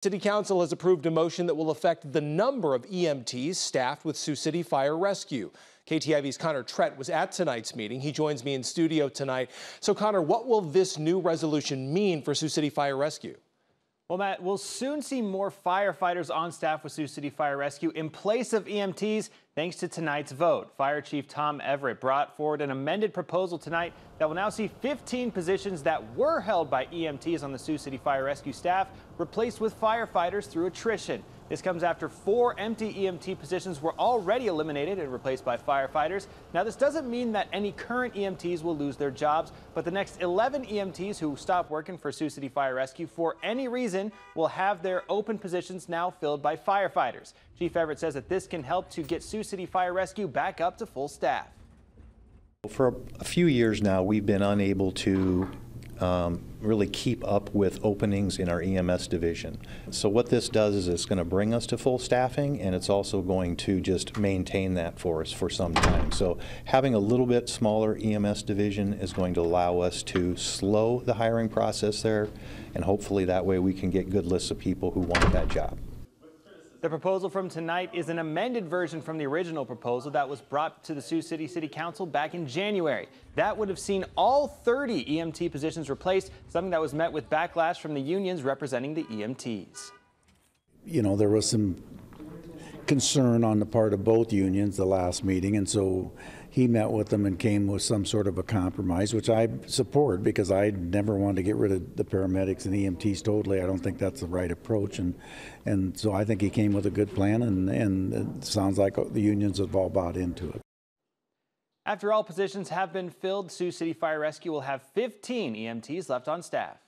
City Council has approved a motion that will affect the number of EMTs staffed with Sioux City Fire Rescue. KTIV's Connor Trett was at tonight's meeting. He joins me in studio tonight. So Connor, what will this new resolution mean for Sioux City Fire Rescue? Well, Matt, we'll soon see more firefighters on staff with Sioux City Fire Rescue in place of EMTs thanks to tonight's vote. Fire Chief Tom Everett brought forward an amended proposal tonight that will now see 15 positions that were held by EMTs on the Sioux City Fire Rescue staff replaced with firefighters through attrition. This comes after 4 empty EMT positions were already eliminated and replaced by firefighters. Now, this doesn't mean that any current EMTs will lose their jobs, but the next 11 EMTs who stop working for Sioux City Fire Rescue for any reason will have their open positions now filled by firefighters. Chief Everett says that this can help to get Sioux City Fire Rescue back up to full staff. For a few years now, we've been unable to really keep up with openings in our EMS division. So what this does is it's going to bring us to full staffing, and it's also going to just maintain that for us for some time. So having a little bit smaller EMS division is going to allow us to slow the hiring process there, and hopefully that way we can get good lists of people who want that job. The proposal from tonight is an amended version from the original proposal that was brought to the Sioux City City Council back in January. That would have seen all 30 EMT positions replaced, something that was met with backlash from the unions representing the EMTs. You know, there was some concern on the part of both unions the last meeting, and so he met with them and came with some sort of a compromise, which I support because I never want to get rid of the paramedics and EMTs totally. I don't think that's the right approach, and so I think he came with a good plan, and it sounds like the unions have all bought into it. After all positions have been filled, Sioux City Fire Rescue will have 15 EMTs left on staff.